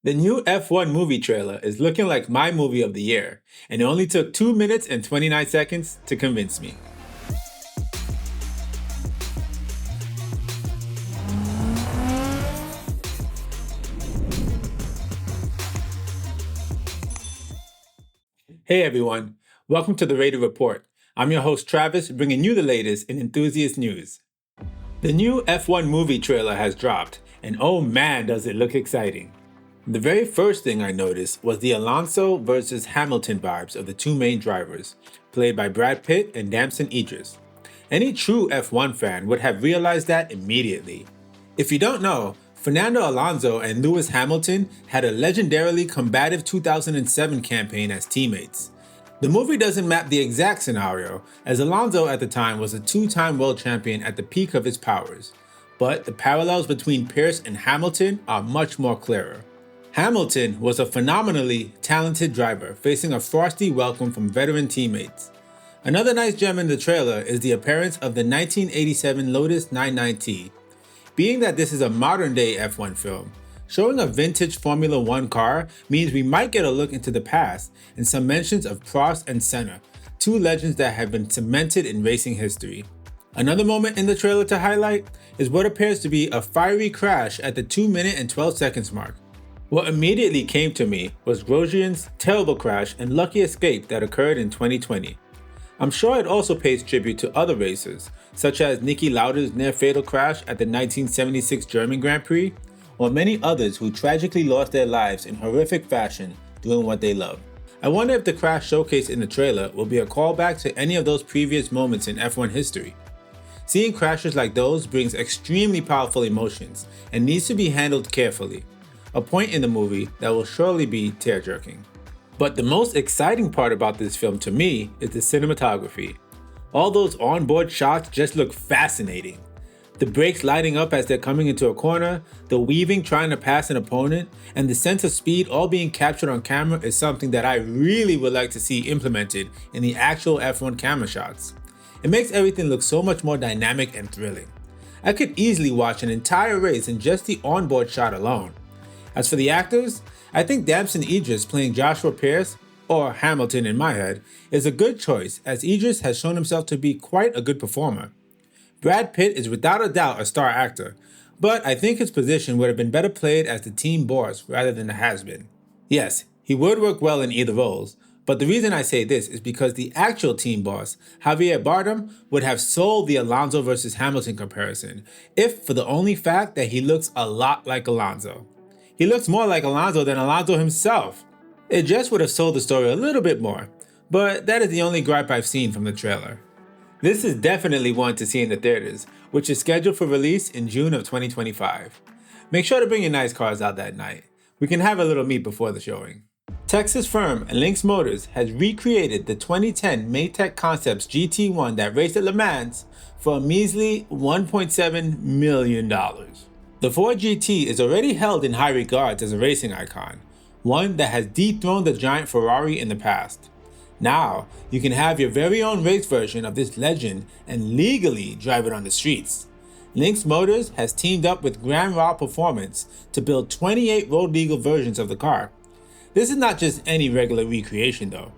The new F1 movie trailer is looking like my movie of the year, and it only took 2 minutes and 29 seconds to convince me. Hey everyone, welcome to the Rated Report. I'm your host Travis, bringing you the latest in Enthusiast news. The new F1 movie trailer has dropped, and oh man does it look exciting. The very first thing I noticed was the Alonso versus Hamilton vibes of the two main drivers, played by Brad Pitt and Damson Idris. Any true F1 fan would have realized that immediately. If you don't know, Fernando Alonso and Lewis Hamilton had a legendarily combative 2007 campaign as teammates. The movie doesn't map the exact scenario, as Alonso at the time was a two-time world champion at the peak of his powers, but the parallels between Pierce and Hamilton are much more clearer. Hamilton was a phenomenally talented driver facing a frosty welcome from veteran teammates. Another nice gem in the trailer is the appearance of the 1987 Lotus 99T. Being that this is a modern-day F1 film, showing a vintage Formula 1 car means we might get a look into the past and some mentions of Prost and Senna, two legends that have been cemented in racing history. Another moment in the trailer to highlight is what appears to be a fiery crash at the 2 minute and 12 seconds mark. What immediately came to me was Grosjean's terrible crash and lucky escape that occurred in 2020. I'm sure it also pays tribute to other racers, such as Niki Lauda's near-fatal crash at the 1976 German Grand Prix, or many others who tragically lost their lives in horrific fashion doing what they love. I wonder if the crash showcased in the trailer will be a callback to any of those previous moments in F1 history. Seeing crashes like those brings extremely powerful emotions and needs to be handled carefully, a point in the movie that will surely be tear-jerking. But the most exciting part about this film to me is the cinematography. All those onboard shots just look fascinating. The brakes lighting up as they're coming into a corner, the weaving trying to pass an opponent, and the sense of speed all being captured on camera is something that I really would like to see implemented in the actual F1 camera shots. It makes everything look so much more dynamic and thrilling. I could easily watch an entire race in just the onboard shot alone. As for the actors, I think Damson Idris playing Joshua Pierce, or Hamilton in my head, is a good choice as Idris has shown himself to be quite a good performer. Brad Pitt is without a doubt a star actor, but I think his position would have been better played as the team boss rather than the has-been. Yes, he would work well in either roles, but the reason I say this is because the actual team boss, Javier Bardem, would have sold the Alonso versus Hamilton comparison, if for the only fact that he looks a lot like Alonso. He looks more like Alonso than Alonso himself. It just would have sold the story a little bit more, but that is the only gripe I've seen from the trailer. This is definitely one to see in the theaters, which is scheduled for release in June of 2025. Make sure to bring your nice cars out that night. We can have a little meet before the showing. Texas firm Lynx Motors has recreated the 2010 Maytag Concepts GT1 that raced at Le Mans for a measly $1.7 million. The Ford GT is already held in high regards as a racing icon, one that has dethroned the giant Ferrari in the past. Now, you can have your very own race version of this legend and legally drive it on the streets. Lynx Motors has teamed up with Grand Raw Performance to build 28 road legal versions of the car. This is not just any regular recreation though.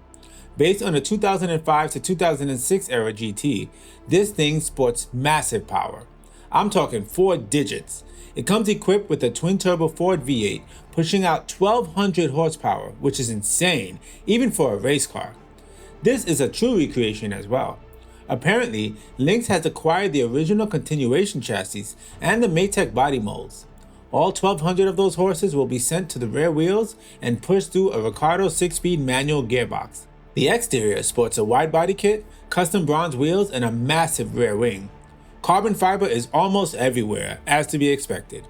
Based on the 2005 to 2006 era GT, this thing sports massive power. I'm talking 4 digits. It comes equipped with a twin-turbo Ford V8, pushing out 1,200 horsepower, which is insane, even for a race car. This is a true recreation as well. Apparently, Lynx has acquired the original continuation chassis and the Maytag body molds. All 1,200 of those horses will be sent to the rear wheels and pushed through a Ricardo 6-speed manual gearbox. The exterior sports a wide body kit, custom bronze wheels, and a massive rear wing. Carbon fiber is almost everywhere, as to be expected.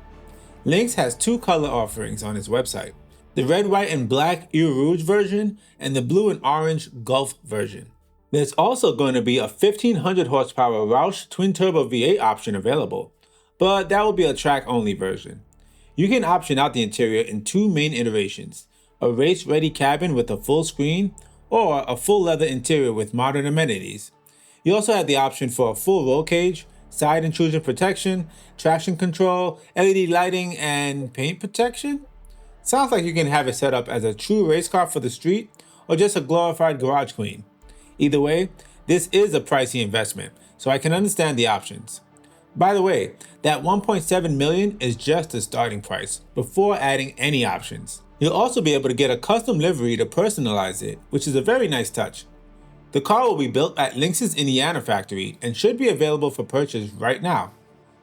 Lynx has 2 color offerings on its website, the red, white, and black Eau Rouge version and the blue and orange Gulf version. There's also going to be a 1,500 horsepower Roush twin-turbo V8 option available, but that will be a track-only version. You can option out the interior in 2 main iterations, a race-ready cabin with a full screen, or a full leather interior with modern amenities. You also have the option for a full roll cage, side intrusion protection, traction control, LED lighting, and paint protection. Sounds like you can have it set up as a true race car for the street or just a glorified garage queen. Either way, this is a pricey investment, so I can understand the options. By the way, that $1.7 million is just the starting price, before adding any options. You'll also be able to get a custom livery to personalize it, which is a very nice touch. The car will be built at Lynx's Indiana factory and should be available for purchase right now.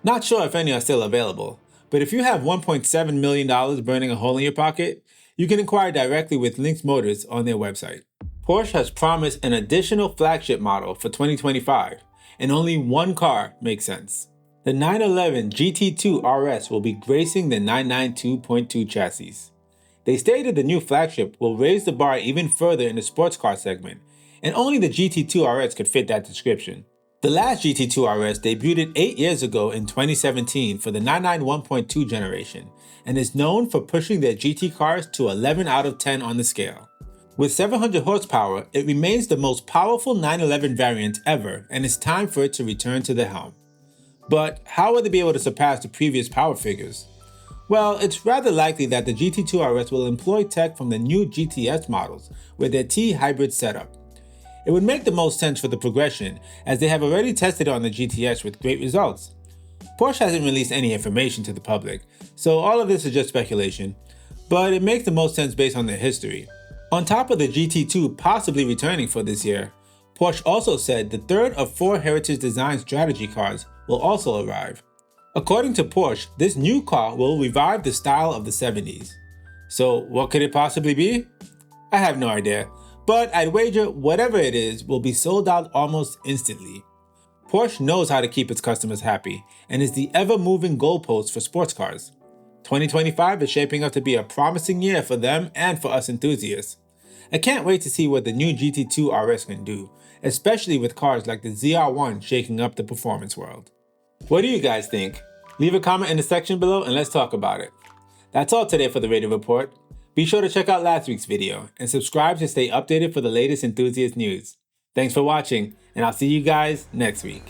Not sure if any are still available, but if you have $1.7 million burning a hole in your pocket, you can inquire directly with Lynx Motors on their website. Porsche has promised an additional flagship model for 2025, and only one car makes sense. The 911 GT2 RS will be gracing the 992.2 chassis. They stated the new flagship will raise the bar even further in the sports car segment, and only the GT2 RS could fit that description. The last GT2 RS debuted 8 years ago in 2017 for the 991.2 generation, and is known for pushing their GT cars to 11 out of 10 on the scale. With 700 horsepower, it remains the most powerful 911 variant ever, and it's time for it to return to the helm. But how will they be able to surpass the previous power figures? Well, it's rather likely that the GT2 RS will employ tech from the new GTS models with their T-hybrid setup. It would make the most sense for the progression, as they have already tested it on the GTS with great results. Porsche hasn't released any information to the public, so all of this is just speculation, but it makes the most sense based on their history. On top of the GT2 possibly returning for this year, Porsche also said the third of 4 Heritage Design strategy cars will also arrive. According to Porsche, this new car will revive the style of the 70s. So what could it possibly be? I have no idea, but I'd wager whatever it is will be sold out almost instantly. Porsche knows how to keep its customers happy and is the ever-moving goalpost for sports cars. 2025 is shaping up to be a promising year for them and for us enthusiasts. I can't wait to see what the new GT2 RS can do, especially with cars like the ZR1 shaking up the performance world. What do you guys think? Leave a comment in the section below and let's talk about it. That's all today for the Raider Report. Be sure to check out last week's video and subscribe to stay updated for the latest enthusiast news. Thanks for watching, and I'll see you guys next week.